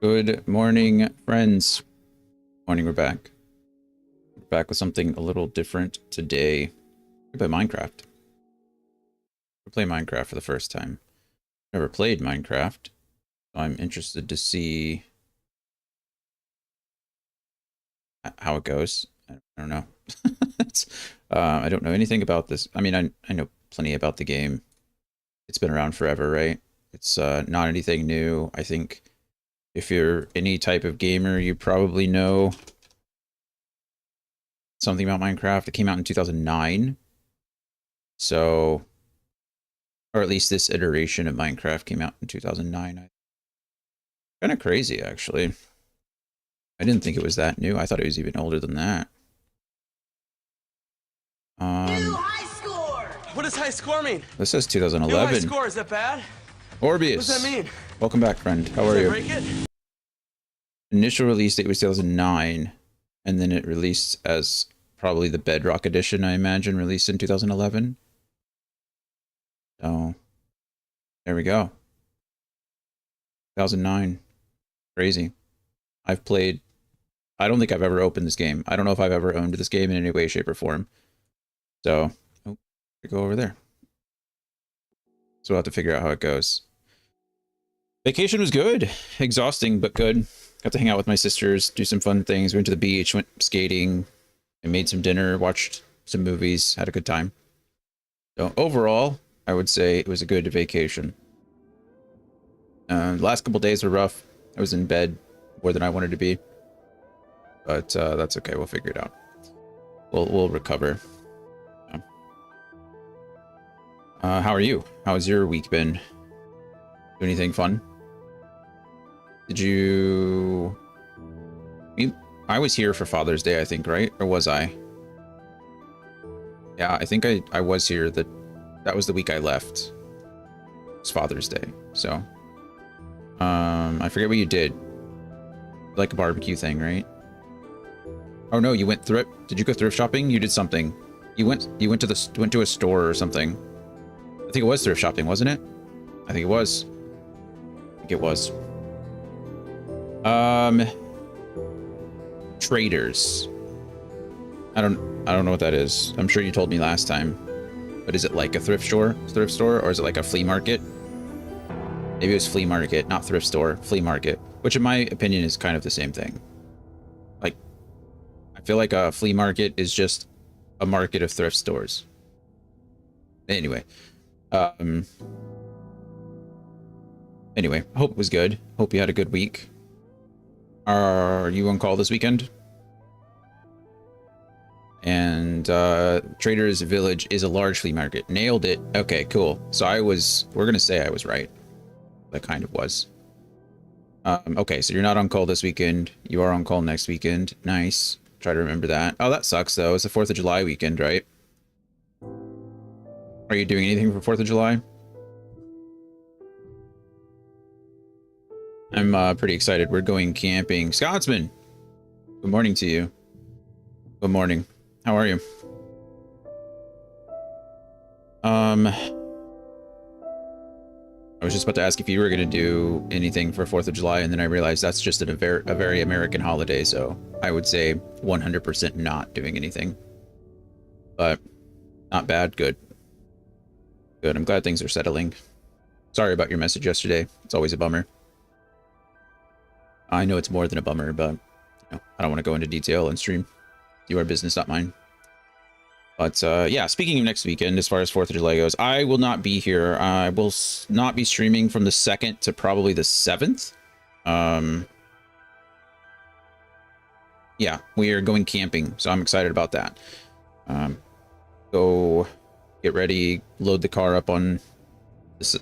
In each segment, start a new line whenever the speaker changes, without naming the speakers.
Good morning, friends. Morning, we're back. We're back with something a little different today. We play Minecraft. We play Minecraft for the first time. Never played Minecraft, so I'm interested to see how it goes. I don't know. I don't know anything about this. I mean, I know plenty about the game. It's been around forever, right? It's not anything new. I think if you're any type of gamer, you probably know something about Minecraft. It came out in 2009. So, or at least this iteration of Minecraft came out in 2009. Kind of crazy, actually. I didn't think it was that new. I thought it was even older than that.
New high score!
What does high score mean?
This says
New high
2011.
score, is that bad?
Orbeus.
What does that mean?
Welcome back, friend. How
Does
are
that
you?
break it?
Initial release date was 2009, and then it released as probably the Bedrock edition, I imagine, released in 2011. So, there we go. 2009. Crazy. I've played... I don't think I've ever opened this game. I don't know if I've ever owned this game in any way, shape, or form. So, oh, go over there. So we'll have to figure out how it goes. Vacation was good. Exhausting, but good. Got to hang out with my sisters, do some fun things. Went to the beach, went skating, and made some dinner, watched some movies, had a good time. So overall, I would say it was a good vacation. The last couple days were rough. I was in bed more than I wanted to be. But that's okay. We'll figure it out. We'll recover. How are you? How's your week been? Do anything fun? Did you... I was here for Father's Day, I think, right? Or was I? Yeah, I think I was here. That was the week I left. It's Father's Day, so... I forget what you did. Like a barbecue thing, right? Oh no, you went thrift. Did you go thrift shopping? You did something. You went to a store or something. I think it was thrift shopping, wasn't it? I think it was. I think it was. Traders. I don't know what that is. I'm sure you told me last time. But is it like a thrift store, or is it like a flea market? Maybe it was flea market, not thrift store, flea market, which in my opinion is kind of the same thing. Like, I feel like a flea market is just a market of thrift stores. Anyway, hope it was good. Hope you had a good week. Are you on call this weekend? And Traders Village is a large flea market. Nailed it. Okay, cool. So we're gonna say I was right. I kind of was. Okay, so you're not on call this weekend. You are on call next weekend. Nice. Try to remember that. Oh, that sucks though. It's the 4th of July weekend, right? Are you doing anything for 4th of July? I'm pretty excited. We're going camping. Scotsman! Good morning to you. Good morning. How are you? I was just about to ask if you were going to do anything for 4th of July, and then I realized that's just a very American holiday, so I would say 100% not doing anything. But not bad. Good. Good. I'm glad things are settling. Sorry about your message yesterday. It's always a bummer. I know it's more than a bummer, but I don't want to go into detail on stream. Your business, not mine. But yeah, speaking of next weekend, as far as 4th of July goes, I will not be here. I will not be streaming from the 2nd to probably the 7th. Yeah, we are going camping, so I'm excited about that. Go get ready, load the car up on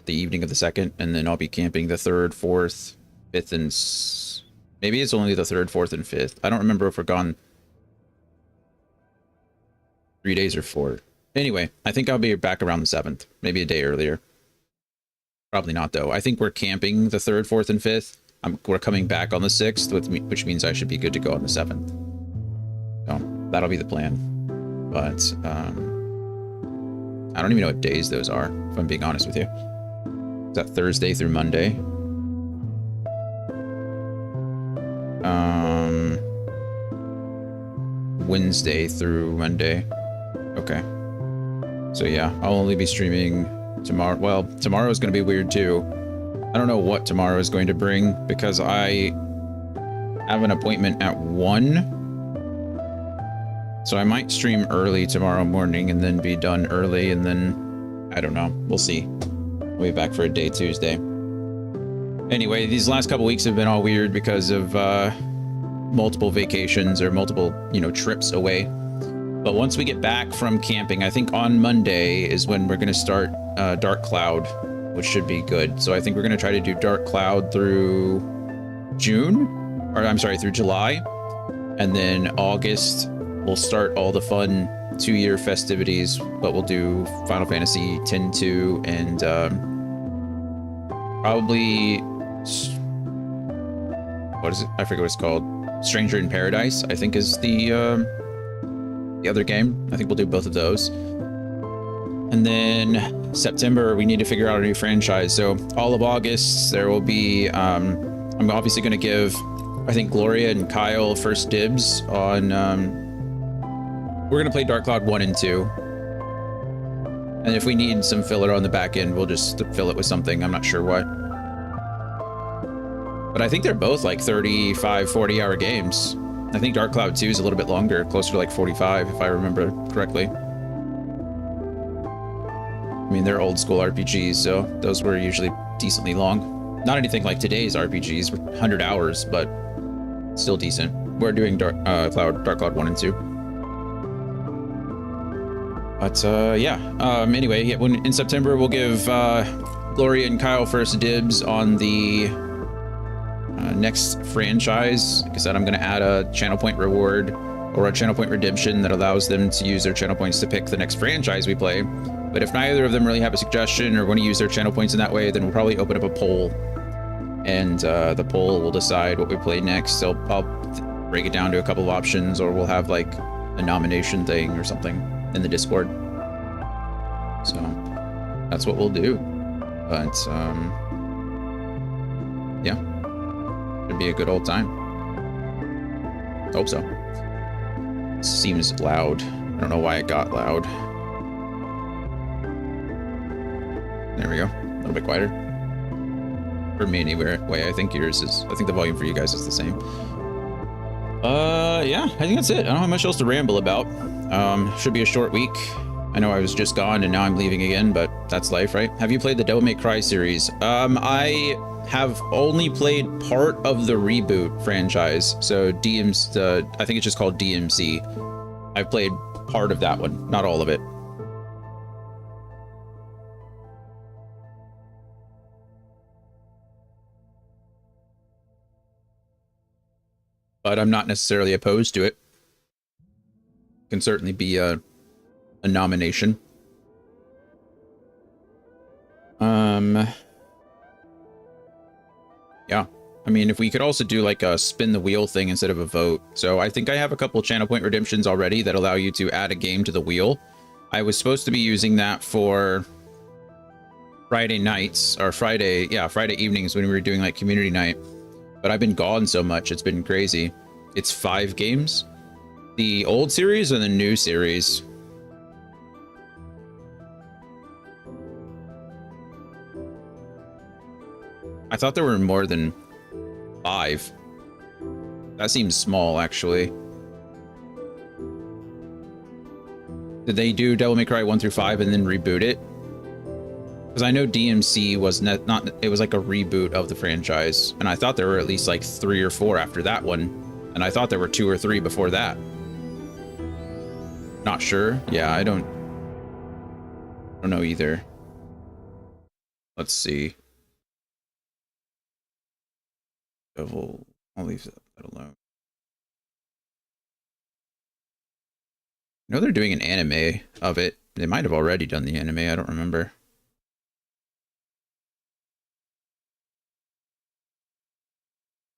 the evening of the 2nd, and then I'll be camping the 3rd, 4th, 5th, and... maybe it's only the 3rd, 4th, and 5th. I don't remember if we're gone 3 days or 4. Anyway, I think I'll be back around the 7th, maybe a day earlier. Probably not, though. I think we're camping the 3rd, 4th, and 5th. We're coming back on the 6th, which means I should be good to go on the 7th. So that'll be the plan. But I don't even know what days those are, if I'm being honest with you. Is that Thursday through Monday? Wednesday through Monday. Okay. So yeah, I'll only be streaming tomorrow. Well, tomorrow is going to be weird too. I don't know what tomorrow is going to bring because I have an appointment at 1. So I might stream early tomorrow morning and then be done early, and then I don't know. We'll see. We'll be back for a day Tuesday. Anyway, these last couple weeks have been all weird because of multiple vacations or multiple, trips away. But once we get back from camping, I think on Monday is when we're going to start Dark Cloud, which should be good. So I think we're going to try to do Dark Cloud through through July. And then August, we'll start all the fun 2-year festivities, but we'll do Final Fantasy X-2 and probably, what is it? I forget what it's called. Stranger in Paradise, I think, is the other game. I think we'll do both of those. And then September, we need to figure out a new franchise. So all of August, there will be, I'm obviously going to give, I think, Gloria and Kyle first dibs on, we're going to play Dark Cloud 1 and 2. And if we need some filler on the back end, we'll just fill it with something. I'm not sure what. But I think they're both like 35, 40-hour games. I think Dark Cloud 2 is a little bit longer, closer to like 45, if I remember correctly. I mean, they're old school RPGs, so those were usually decently long. Not anything like today's RPGs, 100 hours, but still decent. We're doing Dark Cloud 1 and 2. But anyway, in September, we'll give Gloria and Kyle first dibs on the next franchise. Like I said, I'm going to add a channel point reward or a channel point redemption that allows them to use their channel points to pick the next franchise we play. But if neither of them really have a suggestion or want to use their channel points in that way, then we'll probably open up a poll, and the poll will decide what we play next. So I'll break it down to a couple of options, or we'll have like a nomination thing or something in the Discord. So that's what we'll do. But yeah, it'd be a good old time. Hope so. Seems loud. I don't know why it got loud. There we go. A little bit quieter. For me anyway, I think the volume for you guys is the same. Yeah, I think that's it. I don't have much else to ramble about. Should be a short week. I know I was just gone and now I'm leaving again, but that's life, right? Have you played the Devil May Cry series? I have only played part of the reboot franchise. So I think it's just called DMC. I've played part of that one, not all of it. But I'm not necessarily opposed to it. Can certainly be a nomination. Yeah. I mean, if we could also do like a spin the wheel thing instead of a vote. So I think I have a couple channel point redemptions already that allow you to add a game to the wheel. I was supposed to be using that for Friday nights or Friday evenings when we were doing like community night. But I've been gone so much, it's been crazy. It's 5 games. The old series or the new series? I thought there were more than 5. That seems small, actually. Did they do Devil May Cry 1 through 5 and then reboot it? Because I know DMC was not it was like a reboot of the franchise, and I thought there were at least like 3 or 4 after that one, and I thought there were 2 or 3 before that. Not sure. Yeah, I don't know either. Let's see. Devil, I'll leave that alone. I know they're doing an anime of it. They might have already done the anime, I don't remember.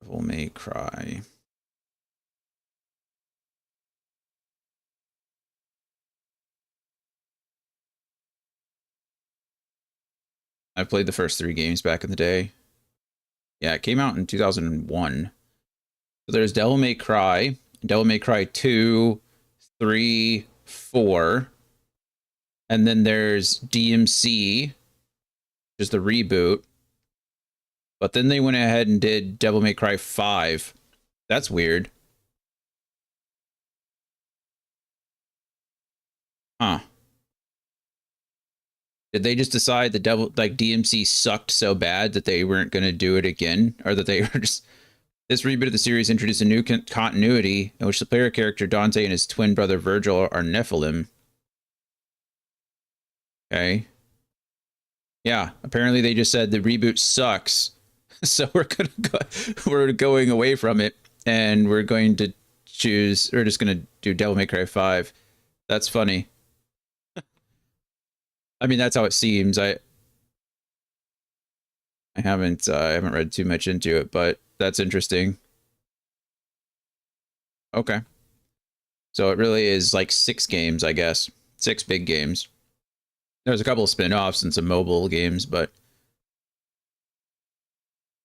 Devil May Cry. I played the first 3 games back in the day. Yeah, it came out in 2001. So there's Devil May Cry, Devil May Cry 2, 3, 4. And then there's DMC, which is the reboot. But then they went ahead and did Devil May Cry 5. That's weird. Huh. Did they just decide the DMC sucked so bad that they weren't going to do it again? Or that they were just... This reboot of the series introduced a new continuity in which the player character Dante and his twin brother Virgil are Nephilim. Okay. Yeah, apparently they just said the reboot sucks. So we're going away from it, and we're going to choose... We're just going to do Devil May Cry 5. That's funny. I mean, that's how it seems. I haven't read too much into it, but that's interesting. Okay. So it really is like 6 games, I guess. 6 big games. There's a couple of spin-offs and some mobile games, but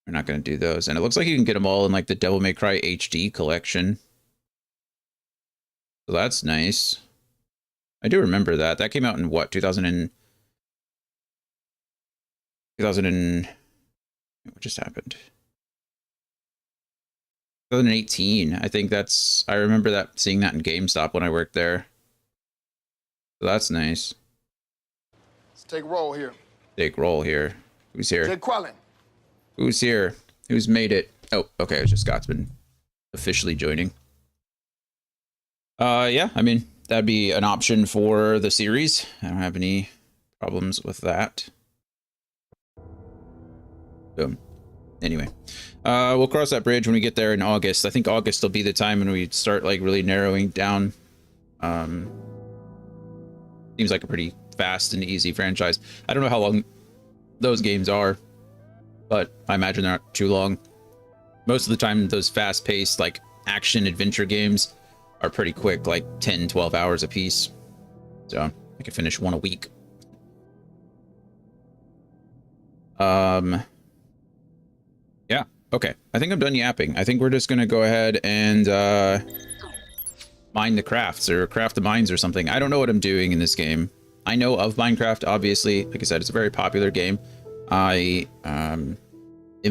we're not going to do those. And it looks like you can get them all in like the Devil May Cry HD collection. So that's nice. I do remember that. That came out in what, 2000 what just happened? 2018. I think I remember that, seeing that in GameStop when I worked there. So that's nice.
Let's take roll here.
Take roll here. Who's here?
Jake Quellen.
Who's here? Who's made it? Oh, okay. It's just Scott's been officially joining. Yeah, I mean, that'd be an option for the series. I don't have any problems with that. Boom. Anyway, we'll cross that bridge when we get there in August. I think August will be the time when we start like really narrowing down. Seems like a pretty fast and easy franchise. I don't know how long those games are, but I imagine they're not too long. Most of the time, those fast-paced like action adventure games are pretty quick, like 10, 12 hours a piece. So I can finish one a week. Yeah, okay. I think I'm done yapping. I think we're just gonna go ahead and mine the crafts or craft the mines or something. I don't know what I'm doing in this game. I know of Minecraft, obviously. Like I said, it's a very popular game. I am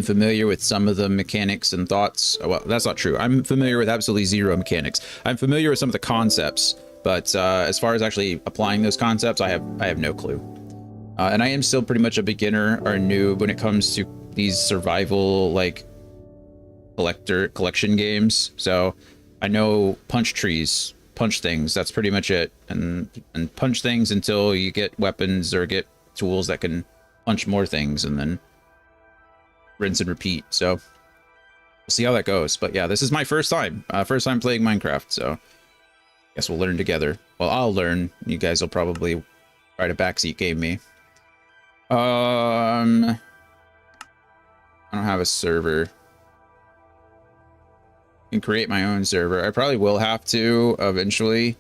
familiar with some of the mechanics and thoughts. Well, that's not true. I'm familiar with absolutely zero mechanics. I'm familiar with some of the concepts, but as far as actually applying those concepts, I have no clue. And I am still pretty much a beginner or noob when it comes to these survival like collection games. So I know punch trees, punch things. That's pretty much it. And punch things until you get weapons or get tools that can punch more things, and then rinse and repeat. So we'll see how that goes. But yeah, this is my first time playing Minecraft. So I guess we'll learn together. Well, I'll learn. You guys will probably try to backseat game me. I don't have a server. I can create my own server. I probably will have to eventually,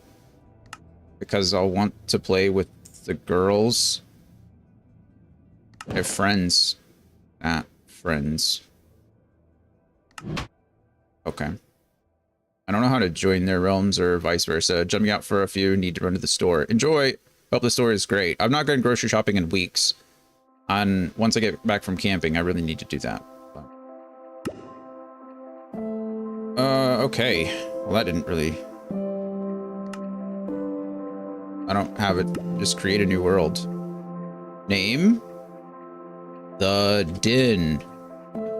because I'll want to play with the girls. I have friends. Friends. Okay. I don't know how to join their realms or vice versa. Jumping out for a few, need to run to the store. Enjoy. Hope the store is great. I'm not going grocery shopping in weeks. And once I get back from camping, I really need to do that. Okay. Well, that didn't really... I don't have it. Just create a new world. Name? The Den.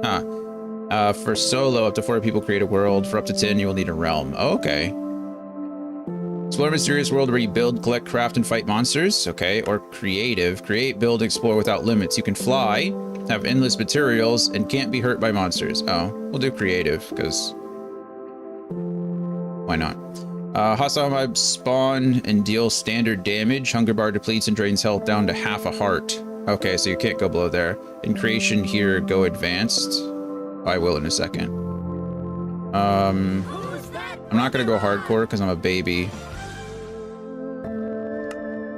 Huh. For solo, up to 4 people create a world. For up to 10, you will need a realm. Oh, okay. Explore a mysterious world where you build, collect, craft, and fight monsters. Okay. Or creative. Create, build, explore without limits. You can fly, have endless materials, and can't be hurt by monsters. Oh, we'll do creative, because... why not? Hostile mobs spawn and deal standard damage. Hunger bar depletes and drains health down to half a heart. Okay, so you can't go below there. In creation here, go advanced. I will in a second. I'm not gonna go hardcore because I'm a baby.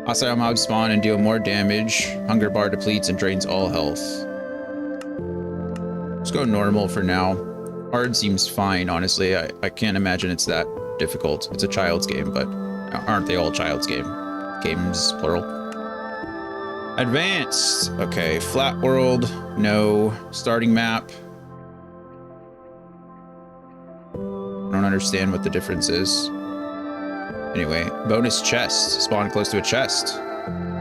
Hostile mobs spawn and deal more damage. Hunger bar depletes and drains all health. Let's go normal for now. Hard seems fine, honestly. I can't imagine it's that difficult. It's a child's game, but aren't they all child's games, plural? Advanced. Okay, flat world, no. Starting map. I don't understand what the difference is. Anyway, bonus chest. Spawn close to a chest.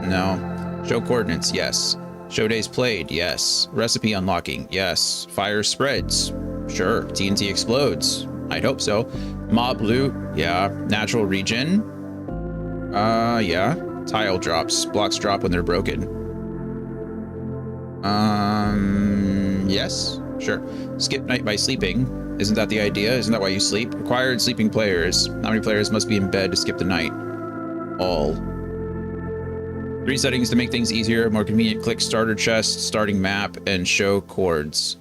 No. Show coordinates, yes. Show days played, yes. Recipe unlocking, yes. Fire spreads, sure. TNT explodes, I'd hope so. Mob loot, yeah. Natural regen, yeah. Tile drops, blocks drop when they're broken. Yes, sure. Skip night by sleeping. Isn't that the idea? Isn't that why you sleep? Required sleeping players. How many players must be in bed to skip the night? All. 3 settings to make things easier, more convenient. Click starter chest, starting map, and show chords.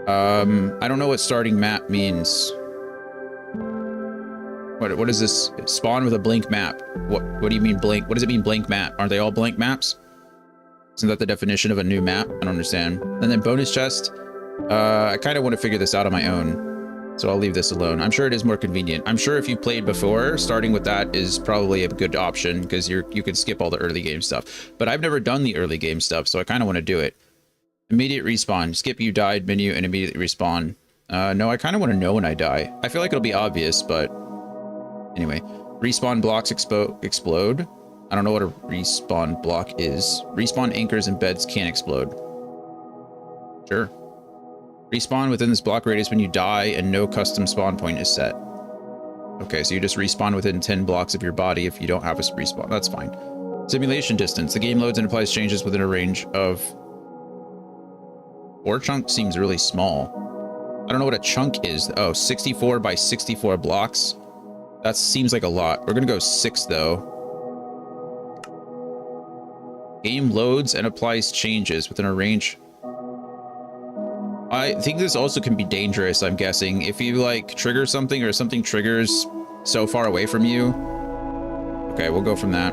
I don't know what starting map means. What is this? Spawn with a blank map. What do you mean blank? What does it mean blank map? Aren't they all blank maps? Isn't that the definition of a new map? I don't understand. And then bonus chest. I kind of want to figure this out on my own, so I'll leave this alone. I'm sure it is more convenient. I'm sure if you played before, starting with that is probably a good option because you can skip all the early game stuff. But I've never done the early game stuff, so I kind of want to do it. Immediate respawn. Skip you died menu and immediately respawn. No, I kind of want to know when I die. I feel like it'll be obvious, but anyway. Respawn blocks explode. I don't know what a respawn block is. Respawn anchors and beds can't explode. Sure. Respawn within this block radius when you die and no custom spawn point is set. Okay, so you just respawn within 10 blocks of your body if you don't have a respawn. That's fine. Simulation distance. The game loads and applies changes within a range of... 4 chunk seems really small. I don't know what a chunk is. Oh, 64 by 64 blocks. That seems like a lot. We're gonna go 6 though. Game loads and applies changes within a range. I think this also can be dangerous, I'm guessing. If you like trigger something or something triggers so far away from you. Okay, we'll go from that.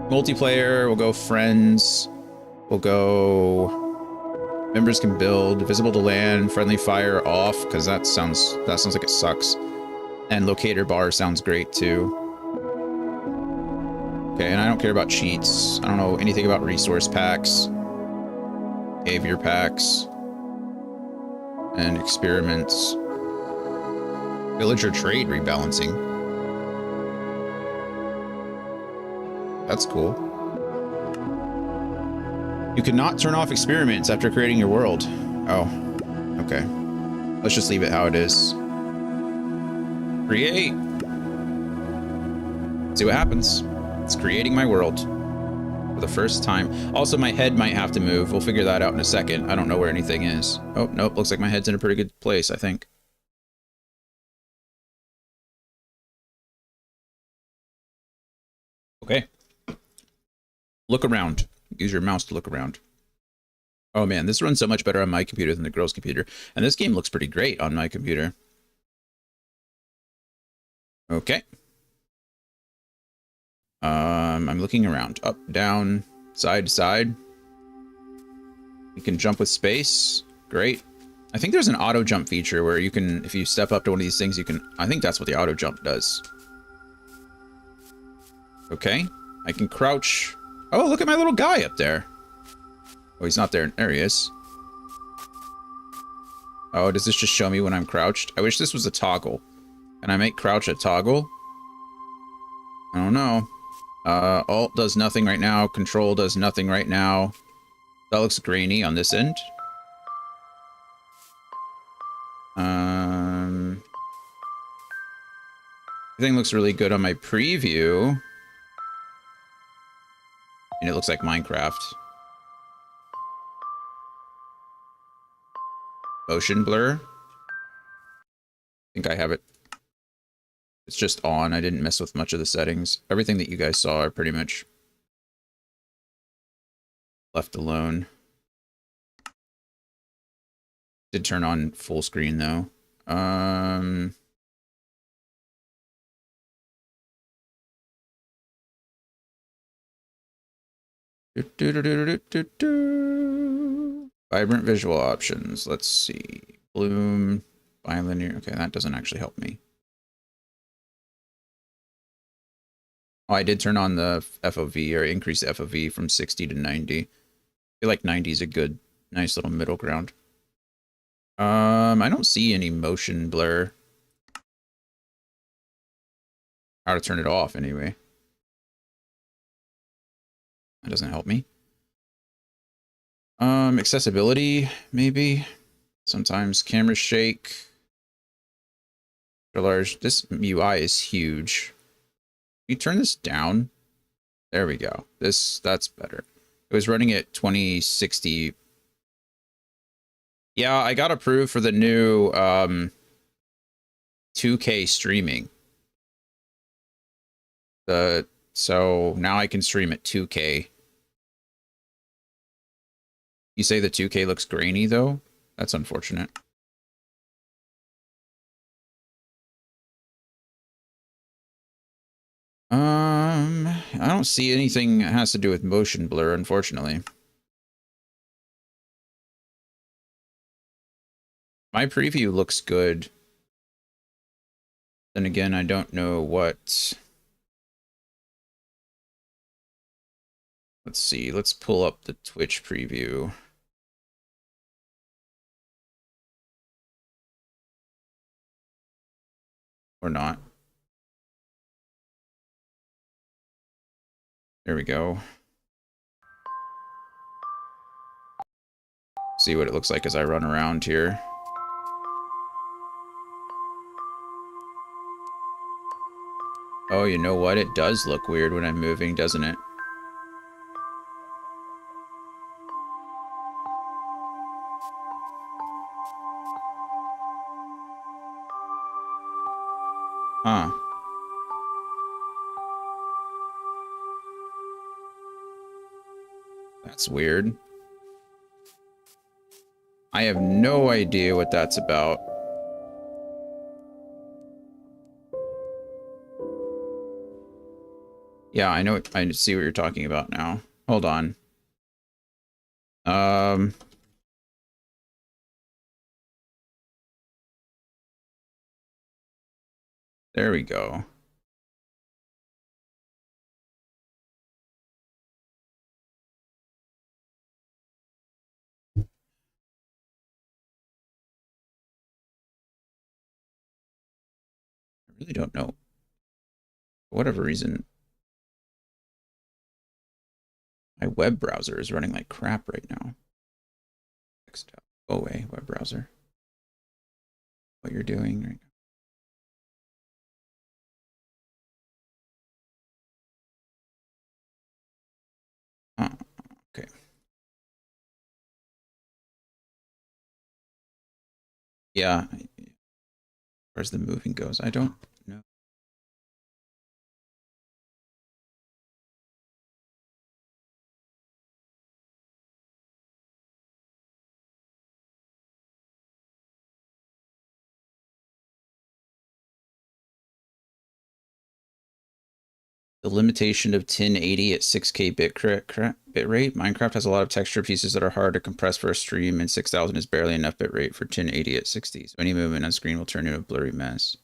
Multiplayer, we'll go friends. We'll go members can build, visible to land, friendly fire off, because that sounds like it sucks. And locator bar sounds great too. Okay, and I don't care about cheats. I don't know anything about resource packs, behavior packs, and experiments. Villager trade rebalancing. That's cool. You cannot turn off experiments after creating your world. Oh, okay. Let's just leave it how it is. Create. See what happens. It's creating my world for the first time. Also, my head might have to move. We'll figure that out in a second. I don't know where anything is. Oh, nope. Looks like my head's in a pretty good place, I think. Okay. Look around. Use your mouse to look around. Oh man, this runs so much better on my computer than the girl's computer. And this game looks pretty great on my computer. Okay. I'm looking around. Up, down, side to side. You can jump with space. Great. I think there's an auto jump feature where you can, if you step up to one of these things, you can, I think that's what the auto jump does. Okay. I can crouch. Oh, look at my little guy up there. Oh, he's not there. There he is. Oh, does this just show me when I'm crouched? I wish this was a toggle. Can I make crouch a toggle? I don't know. Alt does nothing right now. Control does nothing right now. That looks grainy on this end. Everything looks really good on my preview. And it looks like Minecraft. Motion blur. I think I have it. It's just on. I didn't mess with much of the settings. Everything that you guys saw are pretty much left alone. Did turn on full screen though. Vibrant visual options. Let's see. Bloom. bilinear. Okay, that doesn't actually help me. Oh, I did turn on the FOV, or increase the FOV from 60 to 90. I feel like 90 is a good, nice little middle ground. I don't see any motion blur. How to turn it off, anyway. That doesn't help me. Accessibility, maybe. Sometimes cameras shake. Large. This UI is huge. You turn this down. There we go. That's better. It was running at 2060. Yeah, I got approved for the new 2K streaming. So now I can stream at 2K. You say the 2K looks grainy though? That's unfortunate. I don't see anything that has to do with motion blur, unfortunately. My preview looks good. Then again, I don't know what... Let's see, let's pull up the Twitch preview. Or not. There we go. See what it looks like as I run around here. Oh, you know what? It does look weird when I'm moving, doesn't it? Huh. That's weird. I have no idea what that's about. Yeah, I know. I see what you're talking about now. Hold on. There we go. I really don't know. For whatever reason, my web browser is running like crap right now. Next up. Go away, web browser. What you're doing right now. Okay. Yeah. Where's the moving goes? I don't know. The limitation of 1080 at 6K bit rate. Minecraft has a lot of texture pieces that are hard to compress for a stream, and 6000 is barely enough bit rate for 1080 at 60. So any movement on screen will turn into a blurry mess.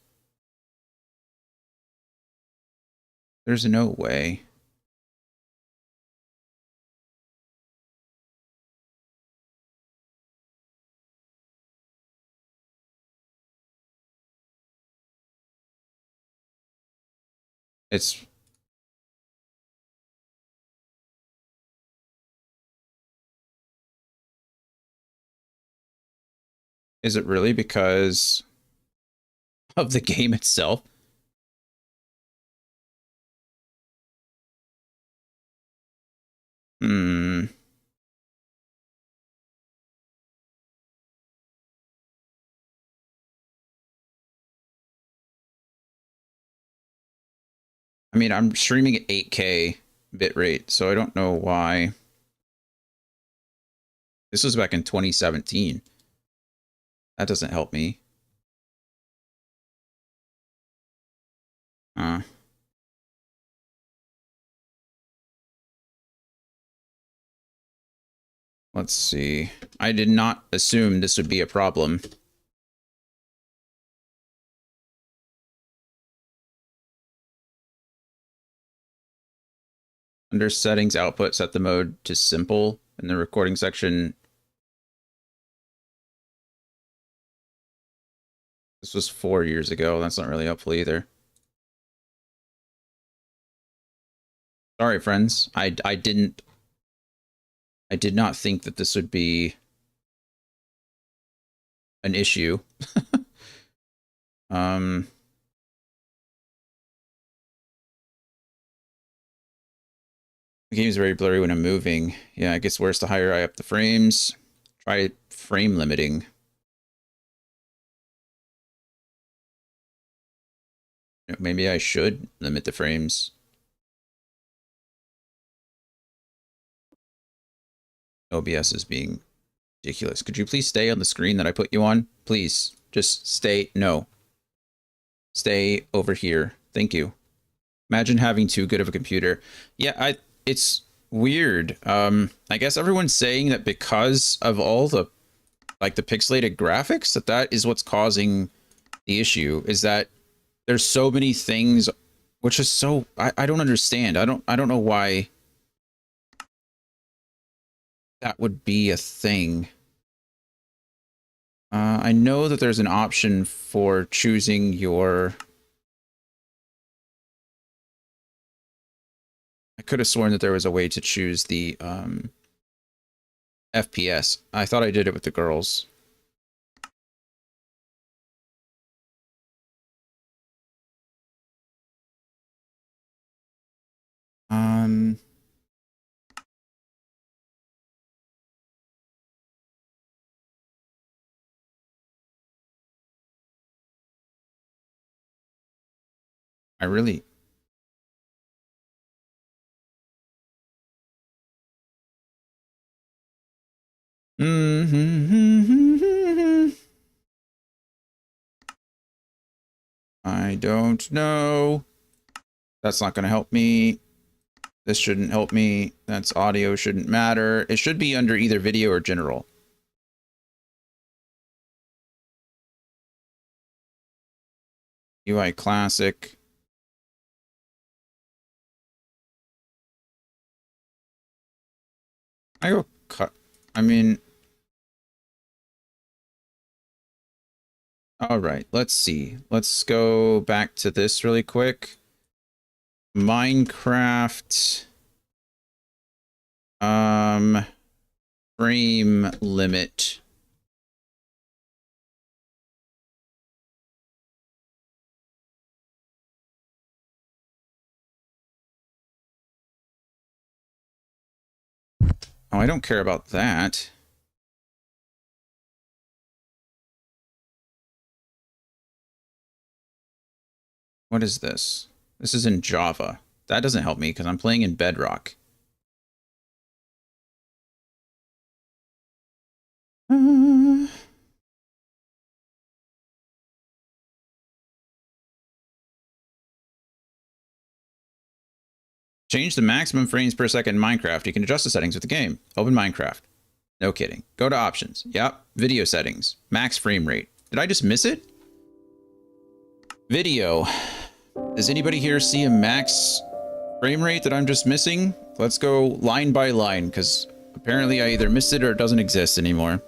There's no way. It's... Is it really because of the game itself? Hmm. I mean, I'm streaming at 8K bitrate, so I don't know why. This was back in 2017. That doesn't help me. Let's see. I did not assume this would be a problem. Under settings output, set the mode to simple. In the recording section, this was 4 years ago. That's not really helpful either. Sorry, friends. I did not think that this would be an issue. The game's very blurry when I'm moving. Yeah, it gets worse the higher I up the frames. Try frame limiting. Maybe I should limit the frames. OBS is being ridiculous. Could you please stay on the screen that I put you on? Please, just stay. No. Stay over here. Thank you. Imagine having too good of a computer. Yeah, it's weird. I guess everyone's saying that because of all the the pixelated graphics, that is what's causing the issue, is that there's so many things, which is so I don't understand. I don't know why that would be a thing. I know that there's an option for choosing your... I could have sworn that there was a way to choose the FPS. I thought I did it with the girls. I really... I don't know. That's not going to help me. This shouldn't help me. That's audio, shouldn't matter. It should be under either video or general. UI classic. I go cut. I mean... All right, let's see. Let's go back to this really quick. Minecraft. Frame limit. Oh, I don't care about that. What is this? This is in Java. That doesn't help me because I'm playing in Bedrock. Change the maximum frames per second in Minecraft. You can adjust the settings with the game. Open Minecraft. No kidding. Go to options. Yep. Video settings. Max frame rate. Did I just miss it? Video. Does anybody here see a max frame rate that I'm just missing? Let's go line by line, because apparently I either missed it or it doesn't exist anymore.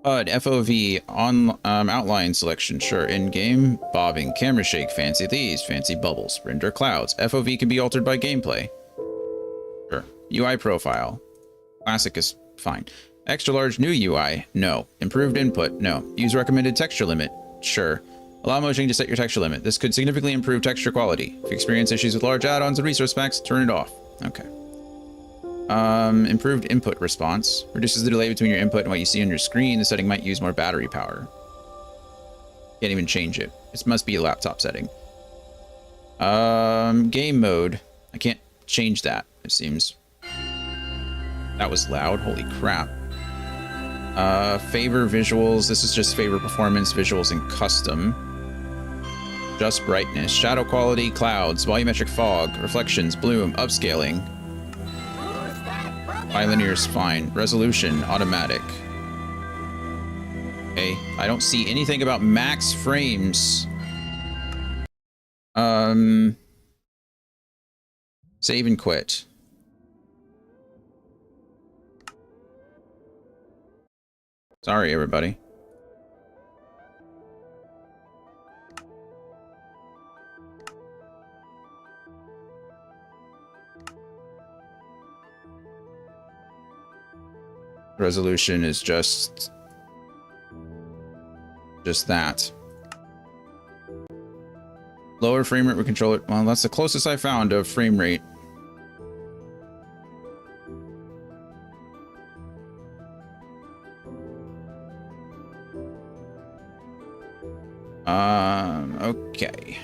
HUD, FOV, on outline selection, sure. In-game, bobbing, camera shake, fancy these, fancy bubbles, render clouds. FOV can be altered by gameplay. Sure. UI profile. Classic is fine. Extra large new UI, no. Improved input, no. Use recommended texture limit, sure. Allow motion to set your texture limit. This could significantly improve texture quality. If you experience issues with large add-ons and resource packs, turn it off. Okay. Improved input response. Reduces the delay between your input and what you see on your screen. The setting might use more battery power. Can't even change it. This must be a laptop setting. Game mode. I can't change that, it seems. That was loud. Holy crap. Favor visuals. This is just favor performance, visuals, and custom. Just brightness. Shadow quality, clouds, volumetric fog, reflections, bloom, upscaling. Bilinear is fine. Resolution, automatic. Okay, I don't see anything about max frames. Save and quit. Sorry, everybody. Resolution is just that. Lower frame rate with controller. Well, that's the closest I found of frame rate. Okay.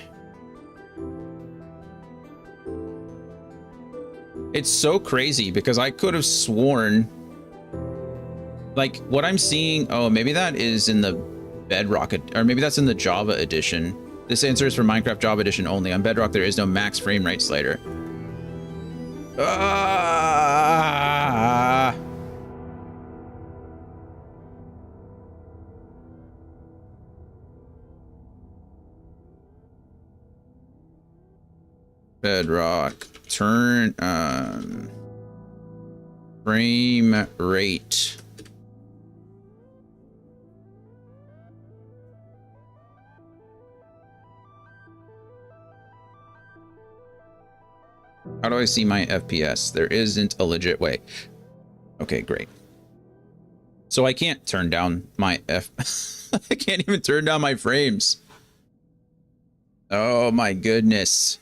It's so crazy because I could have sworn, like, what I'm seeing. Oh, maybe that is in the Bedrock, or maybe that's in the Java edition. This answer is for Minecraft Java edition only. On Bedrock, there is no max frame rate slider. Ah! Bedrock, turn frame rate. How do I see my FPS? There isn't a legit way. Okay, great. So I can't turn down my I can't even turn down my frames. Oh my goodness.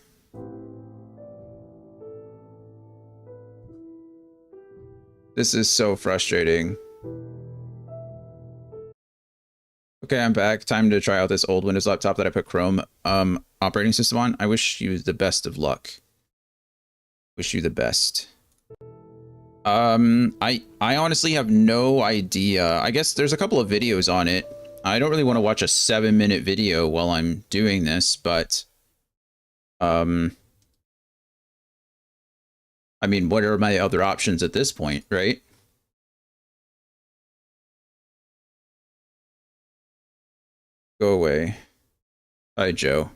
This is so frustrating. Okay, I'm back. Time to try out this old Windows laptop that I put Chrome operating system on. I wish you the best of luck. Wish you the best. I honestly have no idea. I guess there's a couple of videos on it. I don't really want to watch a 7-minute video while I'm doing this, but I mean, what are my other options at this point, right? Go away. Hi, Joe.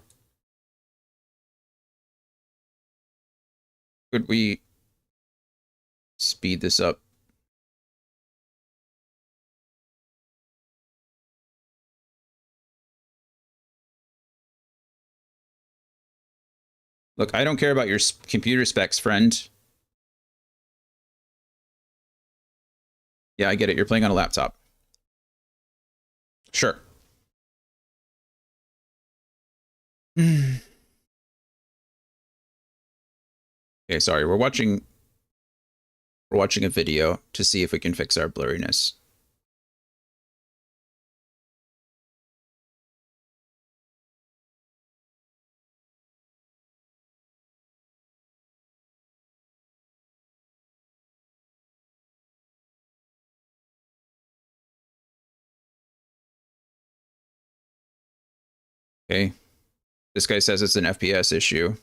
Could we speed this up? Look, I don't care about your computer specs, friend. Yeah, I get it. You're playing on a laptop. Sure. Okay, sorry. We're watching a video to see if we can fix our blurriness. Okay. This guy says it's an FPS issue.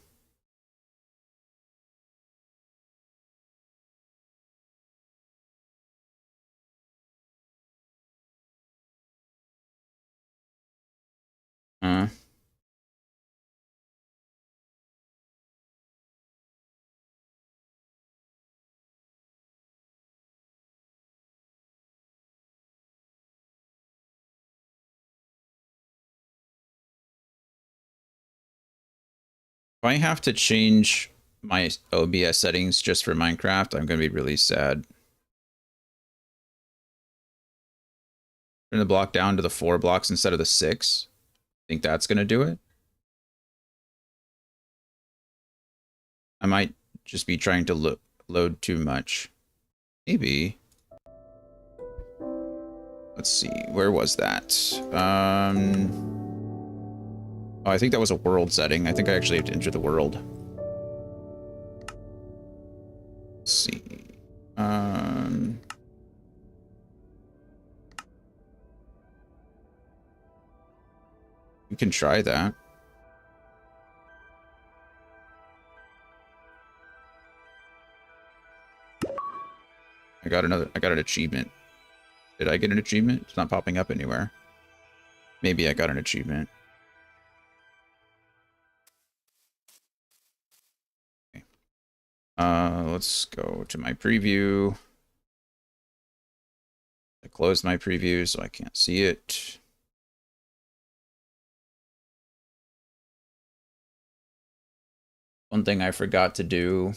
If I have to change my OBS settings just for Minecraft, I'm going to be really sad. Turn the block down to the 4 blocks instead of the 6. Think that's going to do it? I might just be trying to load too much. Maybe. Let's see. Where was that? Oh, I think that was a world setting. I think I actually have to enter the world. Let's see. We can try that. I got an achievement. Did I get an achievement? It's not popping up anywhere. Maybe I got an achievement. Let's go to my preview. I closed my preview so I can't see it. One thing I forgot to do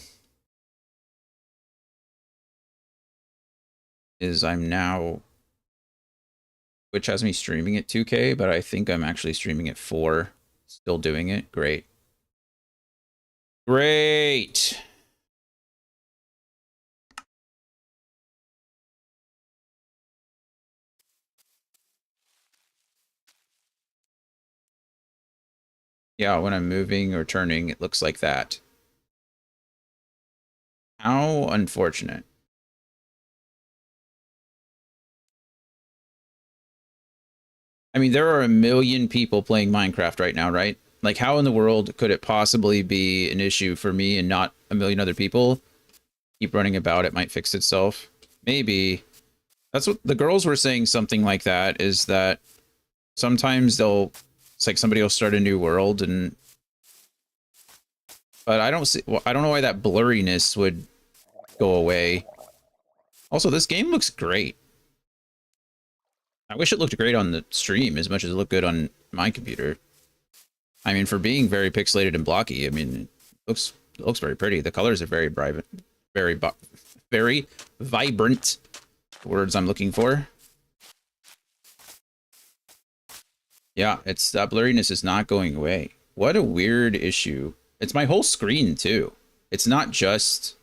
is I'm now, which has me streaming at 2K, but I think I'm actually streaming at 4. Still doing it. Great. Great. Yeah, when I'm moving or turning, it looks like that. How unfortunate. I mean, there are a million people playing Minecraft right now, right? Like, how in the world could it possibly be an issue for me and not a million other people? Keep running about, it might fix itself. Maybe. That's what the girls were saying, something like that, is that sometimes it's like somebody will start a new world and... But I don't see, well, I don't know why that blurriness would go away. Also, this game looks great. I wish it looked great on the stream as much as it looked good on my computer. I mean, for being very pixelated and blocky, I mean, it looks very pretty. The colors are very bright, very vibrant. Words I'm looking for. Yeah, it's that blurriness is not going away. What a weird issue. It's my whole screen too. It's not just...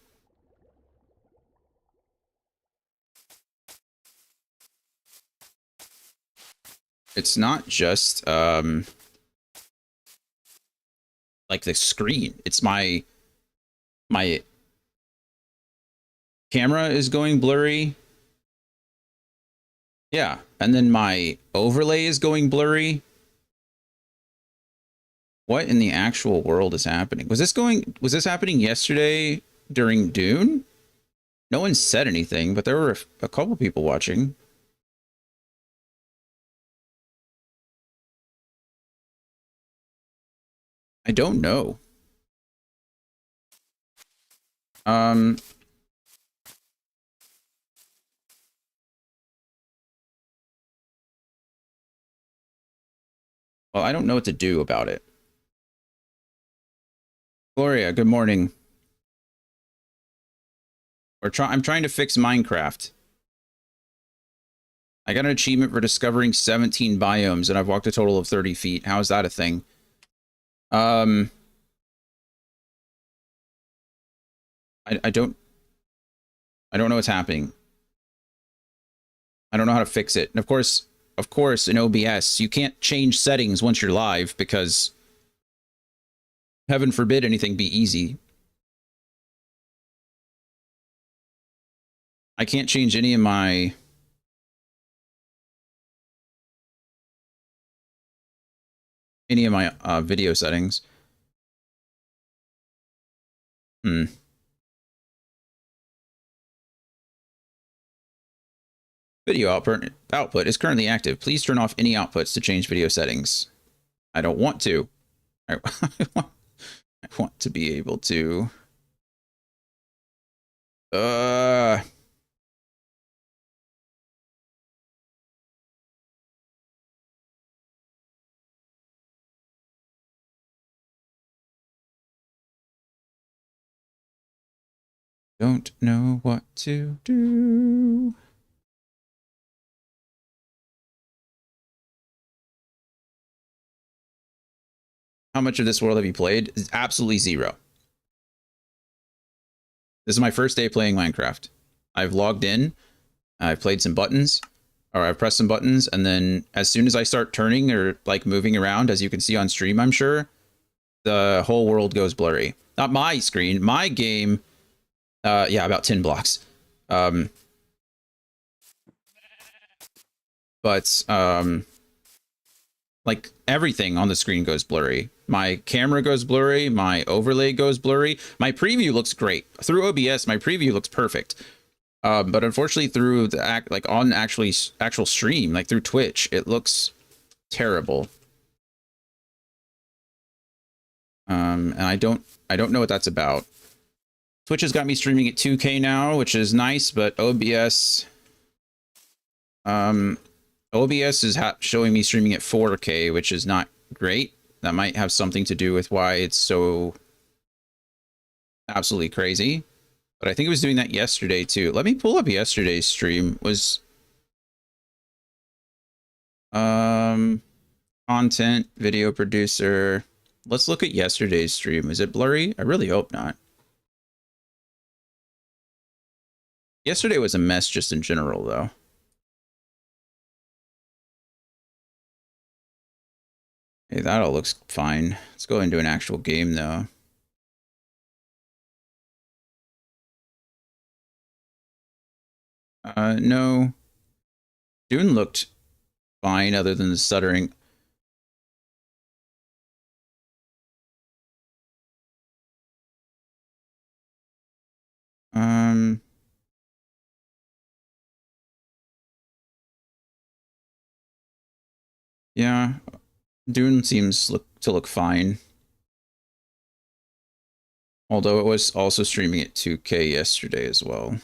It's not just like the screen. It's my camera is going blurry. Yeah, and then my overlay is going blurry. What in the actual world is happening? Was this happening yesterday during Dune? No one said anything, but there were a couple people watching. I don't know. Well, I don't know what to do about it. Gloria, good morning. I'm trying to fix Minecraft. I got an achievement for discovering 17 biomes, and I've walked a total of 30 feet. How is that a thing? I don't know what's happening. I don't know how to fix it. And of course, in OBS, you can't change settings once you're live because heaven forbid anything be easy. I can't change any of my video settings. Video output is currently active. Please turn off any outputs to change video settings. I don't want to. I want to be able to. Don't know what to do. How much of this world have you played? Absolutely zero. This is my first day playing Minecraft. I've logged in, I've played some buttons, or I've pressed some buttons, and then as soon as I start turning or like moving around, as you can see on stream, I'm sure, the whole world goes blurry. Not my screen, my game, yeah, about 10 blocks. But like everything on the screen goes blurry. My camera goes blurry, my overlay goes blurry. My preview looks great. Through OBS, my preview looks perfect. But unfortunately through the actual stream, like through Twitch, it looks terrible. And I don't know what that's about. Twitch has got me streaming at 2K now, which is nice, but OBS is showing me streaming at 4K, which is not great. That might have something to do with why it's so absolutely crazy. But I think it was doing that yesterday too. Let me pull up yesterday's stream. Was content, video producer. Let's look at yesterday's stream. Is it blurry? I really hope not. Yesterday was a mess just in general though. Hey, that all looks fine. Let's go into an actual game though. No. Dune looked fine other than the stuttering. Yeah, Dune seems to look fine. Although it was also streaming at 2K yesterday as well.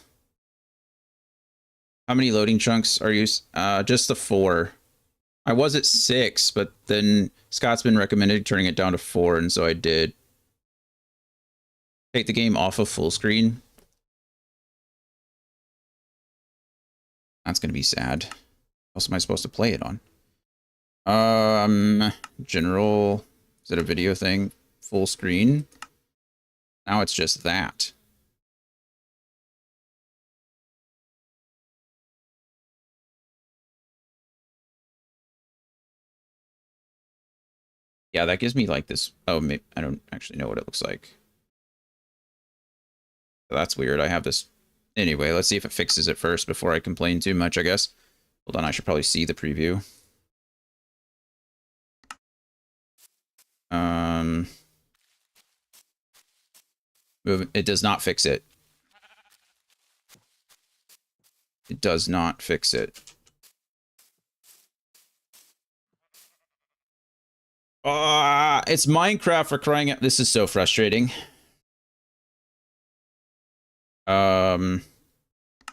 How many loading chunks are you? Just the 4. I was at 6, but then Scotsman recommended turning it down to 4, and so I did. Take the game off of full screen. That's gonna be sad. What else am I supposed to play it on? General. Is it a video thing? Full screen. Now it's just that. Yeah, that gives me like this. Oh, maybe, I don't actually know what it looks like. That's weird. I have this. Anyway, let's see if it fixes it first before I complain too much, I guess. Hold on, I should probably see the preview. It does not fix it. It does not fix it. It's Minecraft for crying out. This is so frustrating. Okay,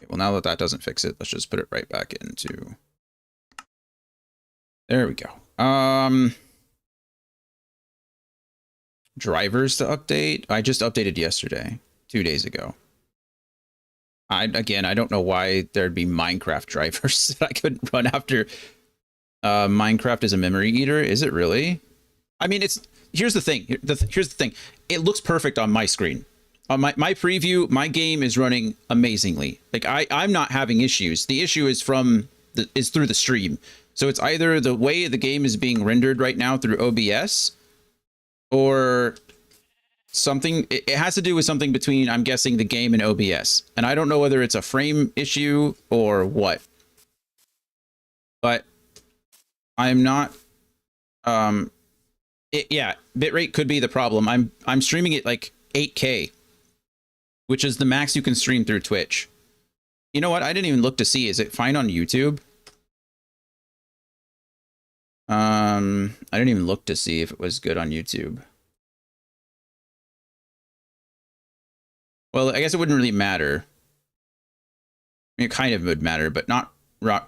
well, now that doesn't fix it, let's just put it right back into. There we go. Drivers to update. I just updated yesterday, 2 days ago. Again, I don't know why there'd be Minecraft drivers that I couldn't run after. Minecraft is a memory eater. Is it really? I mean, here's the thing. Here's the thing. It looks perfect on my screen. On my preview, my game is running amazingly. Like I'm not having issues. The issue is through the stream. So it's either the way the game is being rendered right now through OBS, or something. It has to do with something between, I'm guessing, the game and OBS. And I don't know whether it's a frame issue or what. But I'm not. Yeah, bitrate could be the problem. I'm streaming it like 8K, which is the max you can stream through Twitch. You know what? I didn't even look to see. Is it fine on YouTube? I didn't even look to see if it was good on YouTube. Well, I guess it wouldn't really matter. I mean, it kind of would matter, but not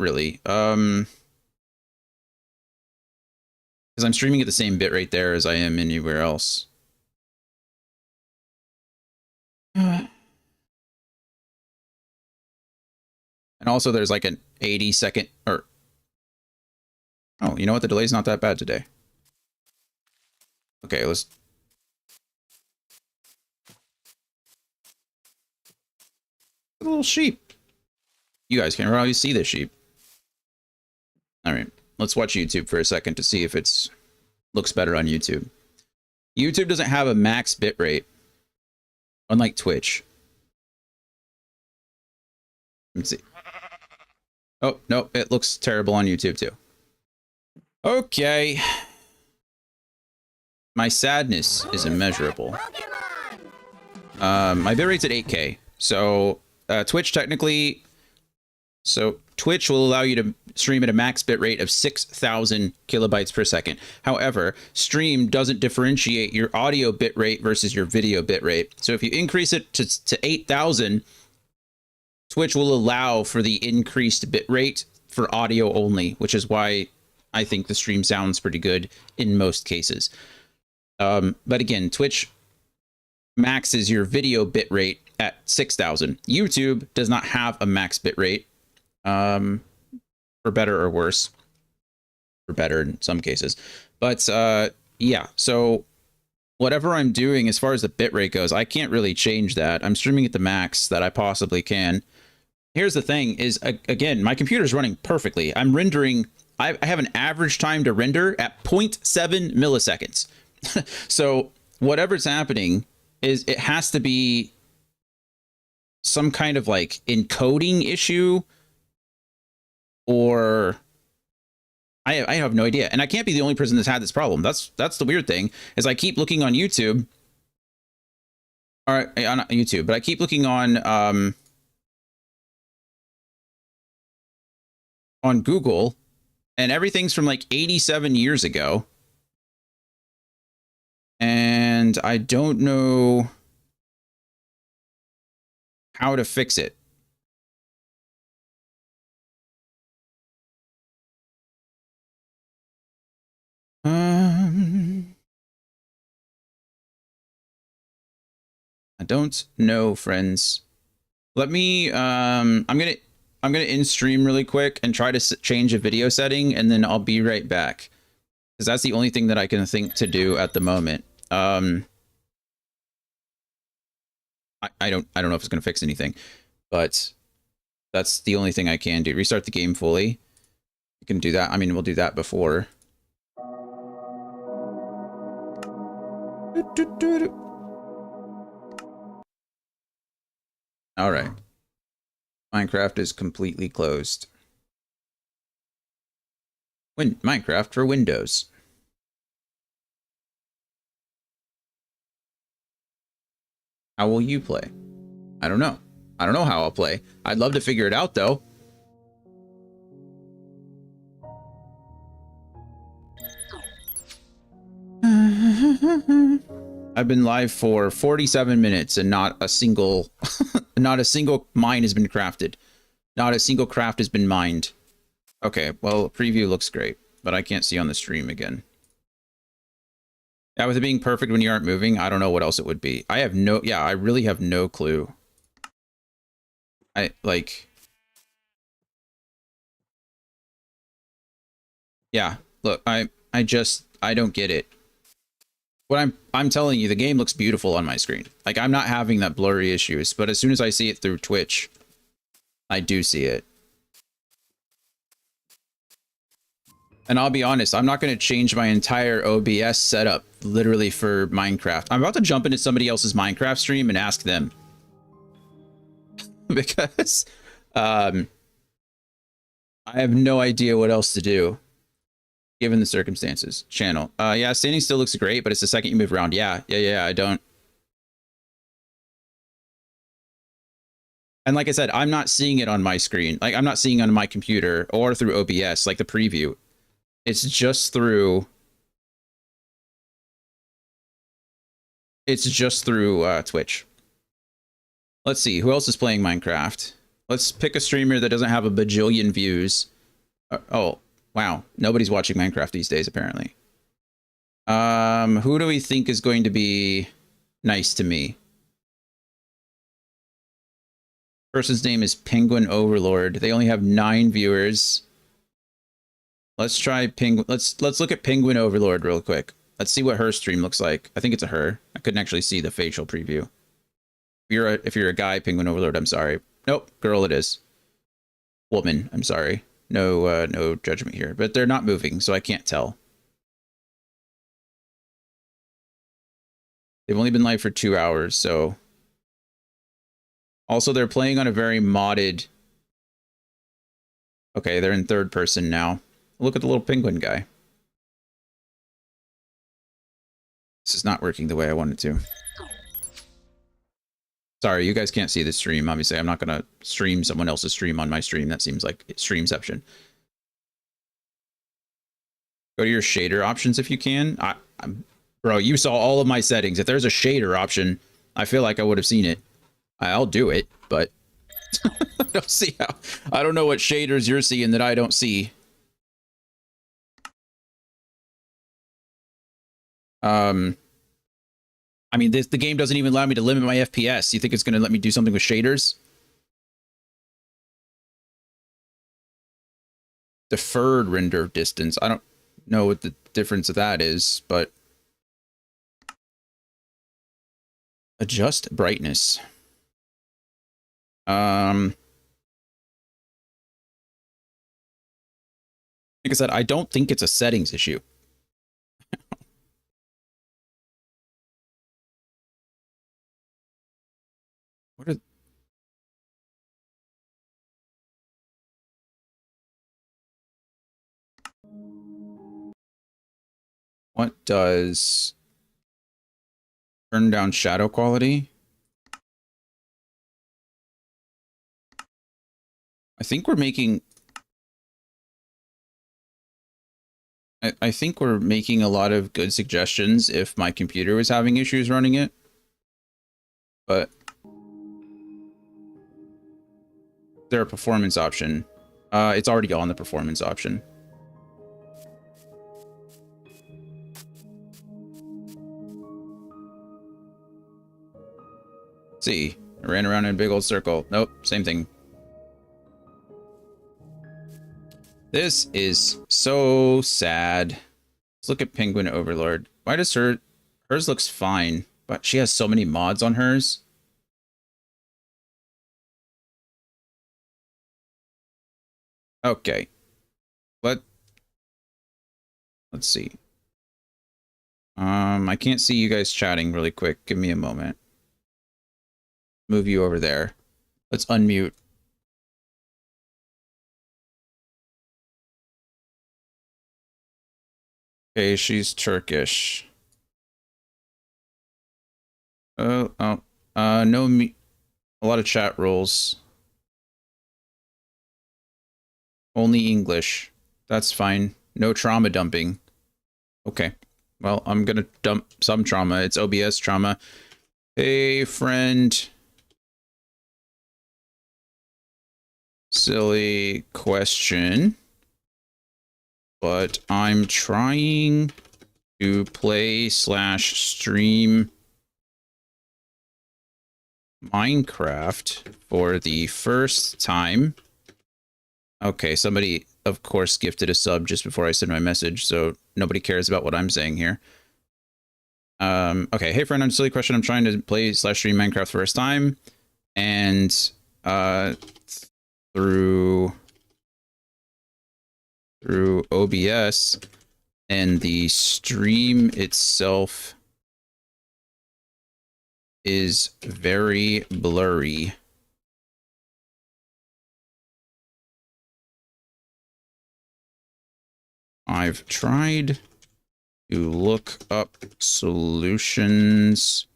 really. Because I'm streaming at the same bitrate there as I am anywhere else. And also there's like an 80-second or... Oh, you know what? The delay's not that bad today. Okay, let's... A little sheep. You guys can't probably see this sheep. Alright, let's watch YouTube for a second to see if it's looks better on YouTube. YouTube doesn't have a max bitrate, unlike Twitch. Let's see. Oh, no, it looks terrible on YouTube too. Okay. My sadness is immeasurable. My bitrate's at 8K. So Twitch technically, so Twitch will allow you to stream at a max bitrate of 6,000 kilobytes per second. However, Stream doesn't differentiate your audio bitrate versus your video bitrate. So if you increase it to 8,000, Twitch will allow for the increased bitrate for audio only, which is why I think the stream sounds pretty good in most cases. But again, Twitch maxes your video bitrate at 6,000. YouTube does not have a max bitrate, for better or worse, for better in some cases. But yeah, so whatever I'm doing as far as the bitrate goes, I can't really change that. I'm streaming at the max that I possibly can. Here's the thing is, again, my computer's running perfectly. I'm rendering, I have an average time to render at 0.7 milliseconds. So whatever's happening is it has to be some kind of like encoding issue, or I have no idea. And I can't be the only person that's had this problem. That's the weird thing is I keep looking on YouTube, or not YouTube, but I keep looking on Google, and everything's from like 87 years ago. And I don't know how to fix it. I don't know, friends. Let me I'm gonna end stream really quick and try to change a video setting, and then I'll be right back, because that's the only thing that I can think to do at the moment. I don't know if it's gonna fix anything, but that's the only thing I can do. Restart the game fully. You can do that. I mean, we'll do that before. All right. Minecraft is completely closed. Minecraft for Windows. How will you play? I don't know. I don't know how I'll play. I'd love to figure it out, though. I've been live for 47 minutes and not a single not a single mine has been crafted. Not a single craft has been mined. Okay, well, preview looks great, but I can't see on the stream again. Yeah, with it being perfect when you aren't moving, I don't know what else it would be. I really have no clue. Yeah, look, I don't get it. What I'm telling you, the game looks beautiful on my screen. Like, I'm not having that blurry issues, but as soon as I see it through Twitch, I do see it. And I'll be honest, I'm not going to change my entire OBS setup literally for Minecraft. I'm about to jump into somebody else's Minecraft stream and ask them. Because I have no idea what else to do given the circumstances. Channel. Yeah, standing still looks great, but it's the second you move around. Yeah, I don't. And like I said, I'm not seeing it on my screen. Like, I'm not seeing it on my computer or through OBS, like the preview. It's just through... Twitch. Let's see, who else is playing Minecraft? Let's pick a streamer that doesn't have a bajillion views. Oh, wow. Nobody's watching Minecraft these days, apparently. Who do we think is going to be nice to me? Person's name is Penguin Overlord. They only have 9 viewers. Let's try let's look at Penguin Overlord real quick. Let's see what her stream looks like. I think it's a her. I couldn't actually see the facial preview. If you're a guy, Penguin Overlord, I'm sorry. Nope, girl it is. Woman, I'm sorry. No no judgment here. But they're not moving, so I can't tell. They've only been live for 2 hours, so... Also, they're playing on a very modded... Okay, they're in third person now. Look at the little penguin guy. This is not working the way I wanted to. Sorry, you guys can't see the stream. Obviously, I'm not going to stream someone else's stream on my stream. That seems like streamception. Go to your shader options if you can. Bro, you saw all of my settings. If there's a shader option, I feel like I would have seen it. I'll do it, but I don't see how. I don't know what shaders you're seeing that I don't see. I mean, the game doesn't even allow me to limit my FPS. You think it's going to let me do something with shaders? Deferred render distance. I don't know what the difference of that is, but adjust brightness. Like I said, I don't think it's a settings issue. What are... What does turn down shadow quality? I think we're making... I think we're making a lot of good suggestions if my computer was having issues running it. But is there a performance option? It's already on the performance option. Let's see, I ran around in a big old circle. Nope, same thing. This is so sad. Let's look at Penguin Overlord. Why does hers looks fine, but she has so many mods on hers. Okay. Let's see. I can't see you guys chatting really quick. Give me a moment. Move you over there. Let's unmute. Okay, she's Turkish. No, a lot of chat rules. Only English. That's fine. No trauma dumping. Okay. Well, I'm gonna dump some trauma. It's OBS trauma. Hey, friend. Silly question. But I'm trying to play/stream Minecraft for the first time. Okay, somebody, of course, gifted a sub just before I send my message, so nobody cares about what I'm saying here. Okay, hey friend, I'm silly question. I'm trying to play/stream Minecraft first time, and through OBS, and the stream itself is very blurry. I've tried to look up solutions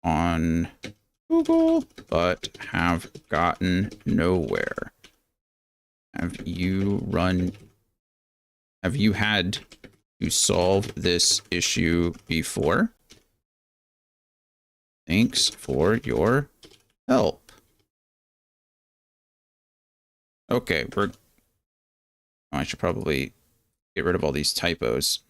on Google, but have gotten nowhere. Have you had to solve this issue before? Thanks for your help. Okay, I should probably get rid of all these typos.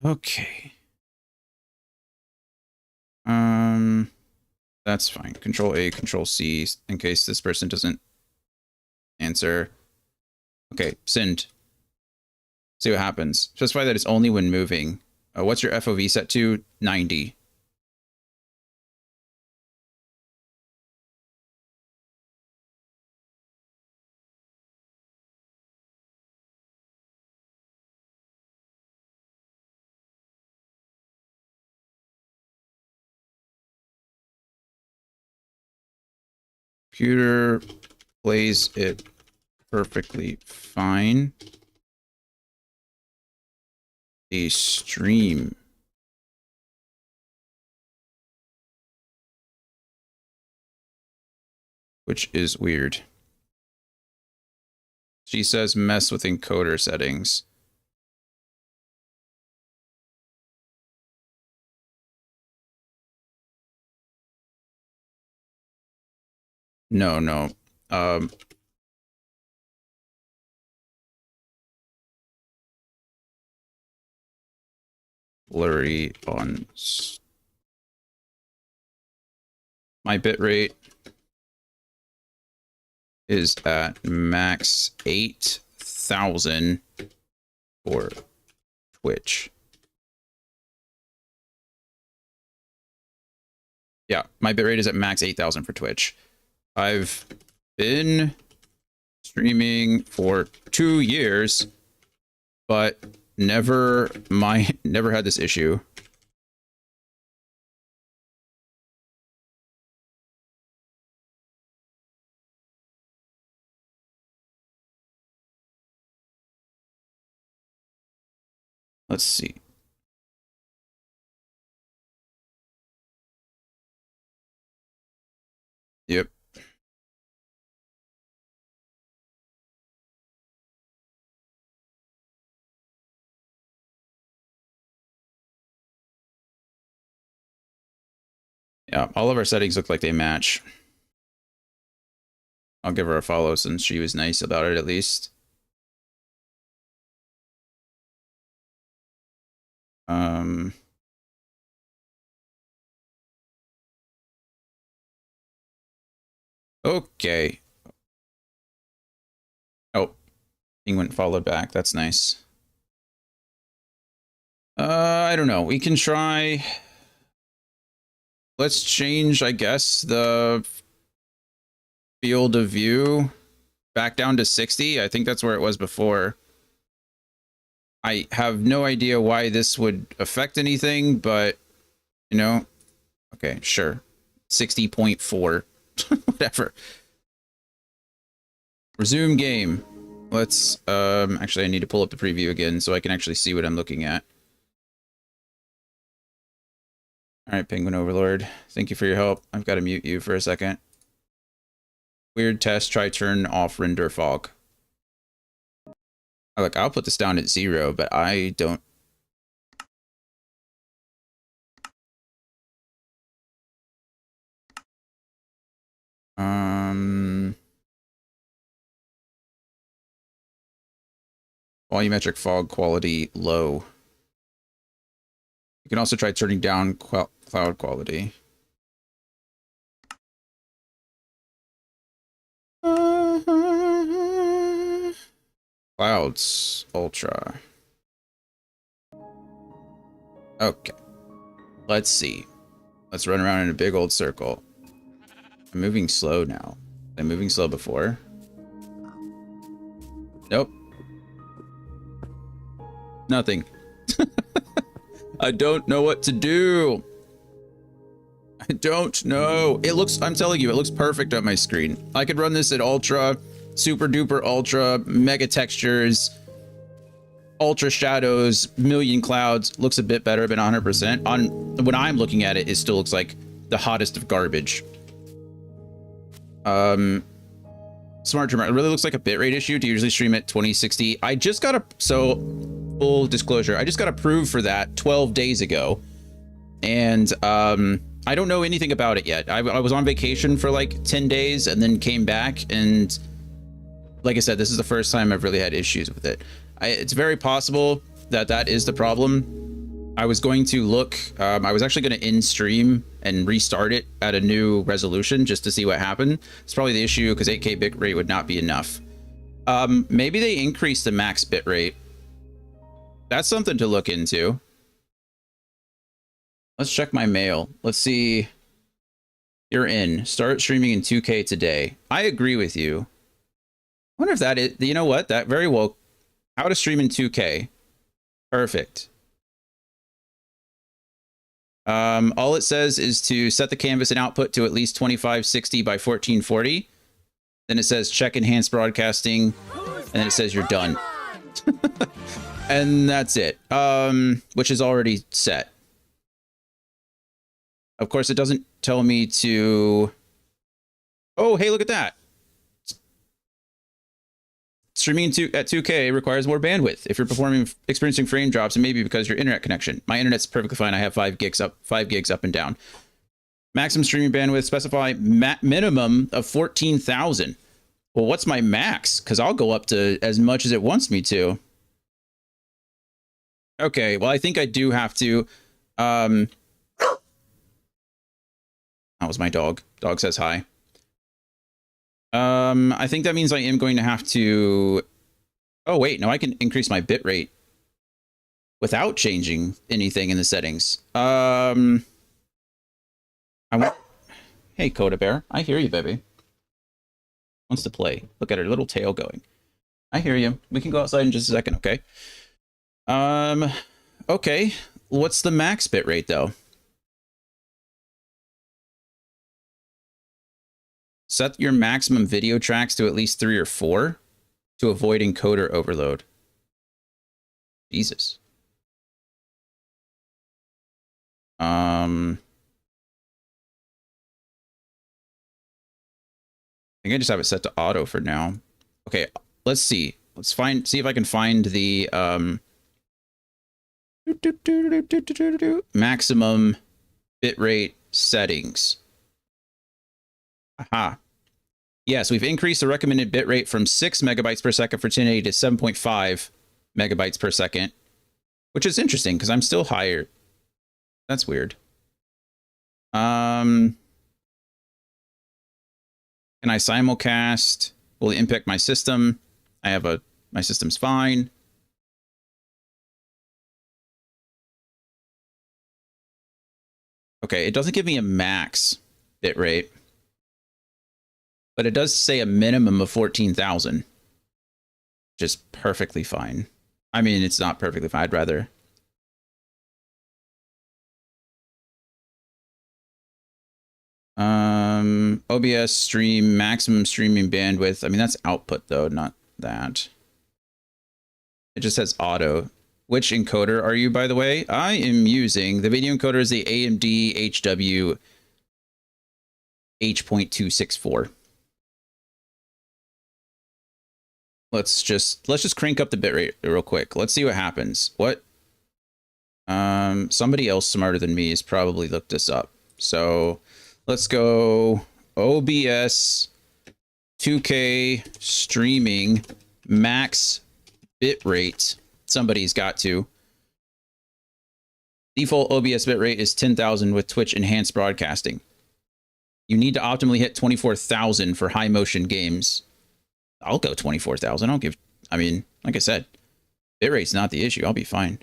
Okay. That's fine. Control A, Control C, in case this person doesn't answer. Okay, send. See what happens. Specify that it's only when moving. What's your FOV set to? 90. Computer plays it perfectly fine. a stream. Which is weird. She says mess with encoder settings. No. Blurry on my bitrate is at max 8,000 for Twitch. Yeah, my bitrate is at max 8,000 for Twitch. I've been streaming for 2 years, but never had this issue. Let's see. Yep. Yeah, all of our settings look like they match. I'll give her a follow since she was nice about it at least. Okay. Oh, Penguin followed back. That's nice. I don't know. We can try. Let's change, I guess, the field of view back down to 60. I think that's where it was before. I have no idea why this would affect anything, but, you know, okay, sure. 60.4. Whatever. Resume game. Let's, actually, I need to pull up the preview again so I can actually see what I'm looking at. All right, Penguin Overlord. Thank you for your help. I've got to mute you for a second. Weird test. Try turn off render fog. Look, I'll put this down at 0, but I don't. Volumetric fog quality low. You can also try turning down cloud quality. Clouds Ultra. Okay. Let's see. Let's run around in a big old circle. I'm moving slow now. I'm moving slow before. Nope. Nothing. I don't know what to do. I don't know. It looks, I'm telling you, it looks perfect on my screen. I could run this at ultra, super duper ultra, mega textures, ultra shadows, million clouds. Looks a bit better than 100%. On when I'm looking at it, it still looks like the hottest of garbage. Smart Trimmer. It really looks like a bitrate issue to usually stream at 2060. I just got a, so full disclosure, I just got approved for that 12 days ago. And I don't know anything about it yet. I was on vacation for like 10 days and then came back. And like I said, this is the first time I've really had issues with it. It's very possible that that is the problem. I was going to look, I was actually going to end stream and restart it at a new resolution just to see what happened. It's probably the issue because 8K bitrate would not be enough. Maybe they increased the max bitrate. That's something to look into. Let's check my mail. Let's see. You're in. Start streaming in 2K today. I agree with you. I wonder if that is, you know what? That very well, how to stream in 2K. Perfect. All it says is to set the canvas and output to at least 2560 by 1440. Then it says check enhanced broadcasting, and then it says you're done. And that's it, which is already set. Of course, it doesn't tell me to... Oh, hey, look at that. Streaming at 2K requires more bandwidth. If you're experiencing frame drops, it may be because your internet connection. My internet's perfectly fine. I have 5 gigs up and down. Maximum streaming bandwidth, specify minimum of 14,000. Well, what's my max? Because I'll go up to as much as it wants me to. Okay, well, I think I do have to. That was my dog. Dog says hi. I think that means I am going to have to... Oh, wait, no, I can increase my bitrate without changing anything in the settings. I want... Hey, Coda Bear, I hear you, baby. Wants to play. Look at her little tail going. I hear you. We can go outside in just a second, okay? Okay. What's the max bitrate, though? Set your maximum video tracks to at least 3 or 4 to avoid encoder overload. Jesus. I think I just have it set to auto for now. Okay, let's see. Let's see if I can find the maximum bitrate settings. Aha. Yes, we've increased the recommended bitrate from 6 megabytes per second for 1080 to 7.5 megabytes per second, which is interesting because I'm still higher. That's weird. Can I simulcast? Will it impact my system? My system's fine. Okay, it doesn't give me a max bitrate, but it does say a minimum of 14,000, which is perfectly fine. I mean, it's not perfectly fine. I'd rather... OBS stream, maximum streaming bandwidth. I mean, that's output, though, not that. It just says auto. Which encoder are you, by the way? I am using... The video encoder is the AMD HW H.264. Let's just crank up the bitrate real quick. Let's see what happens. What? Somebody else smarter than me has probably looked this up. So let's go OBS 2K streaming max bitrate. Somebody's got to. Default OBS bitrate is 10,000 with Twitch enhanced broadcasting. You need to optimally hit 24,000 for high motion games. I'll go 24,000. I'll give... I mean, like I said, bitrate's not the issue. I'll be fine.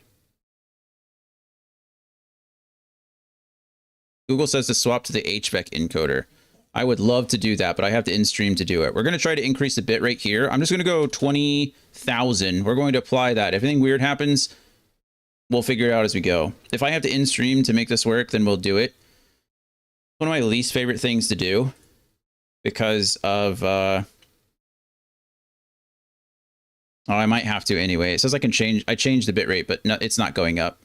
Google says to swap to the HVEC encoder. I would love to do that, but I have to in-stream to do it. We're going to try to increase the bitrate here. I'm just going to go 20,000. We're going to apply that. If anything weird happens, we'll figure it out as we go. If I have to in-stream to make this work, then we'll do it. One of my least favorite things to do because of... Oh, I might have to anyway. It says I can change... I changed the bitrate, but no, it's not going up.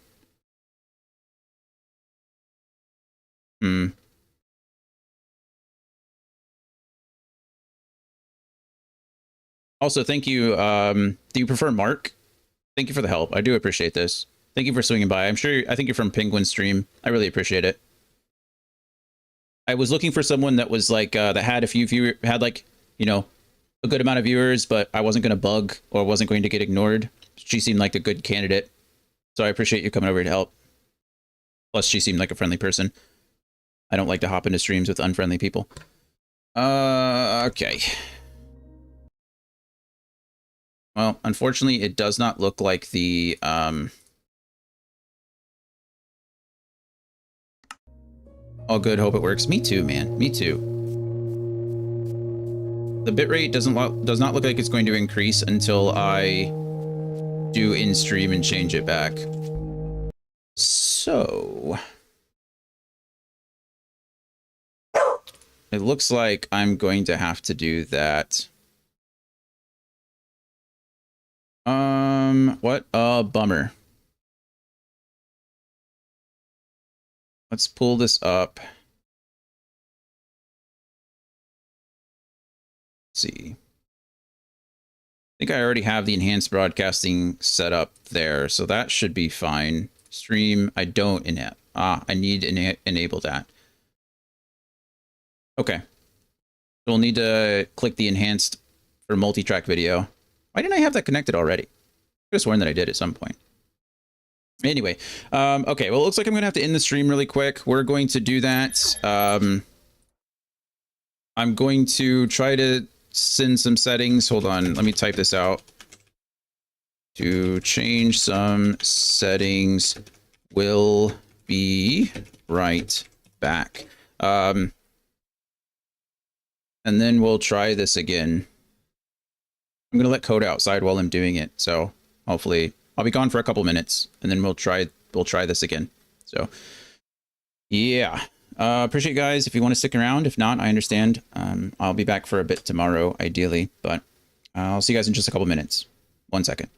Also, thank you. Do you prefer Mark? Thank you for the help. I do appreciate this. Thank you for swinging by. I think you're from Penguin Stream. I really appreciate it. I was looking for someone that was like, that had a few viewers, had like, you know, a good amount of viewers, but I wasn't going to bug or wasn't going to get ignored. She seemed like a good candidate. So I appreciate you coming over to help. Plus, she seemed like a friendly person. I don't like to hop into streams with unfriendly people. Okay. Well, unfortunately, it does not look like the, all good, hope it works. Me too, man. Me too. The bitrate does not look like it's going to increase until I do in-stream and change it back. So... it looks like I'm going to have to do that. What a bummer. Let's pull this up. Let's see. I think I already have the enhanced broadcasting set up there, so that should be fine. Stream, I don't I need to enable that. Okay. We'll need to click the enhanced for multi-track video. Why didn't I have that connected already? I could have sworn that I did at some point. Anyway, okay, well, it looks like I'm going to have to end the stream really quick. We're going to do that. I'm going to try to send some settings. Hold on, let me type this out. To change some settings, will be right back. And then we'll try this again. I'm going to let code outside while I'm doing it. So hopefully I'll be gone for a couple minutes and then we'll try this again. So yeah, appreciate you guys. If you want to stick around, if not, I understand. I'll be back for a bit tomorrow, ideally, but I'll see you guys in just a couple minutes. 1 second.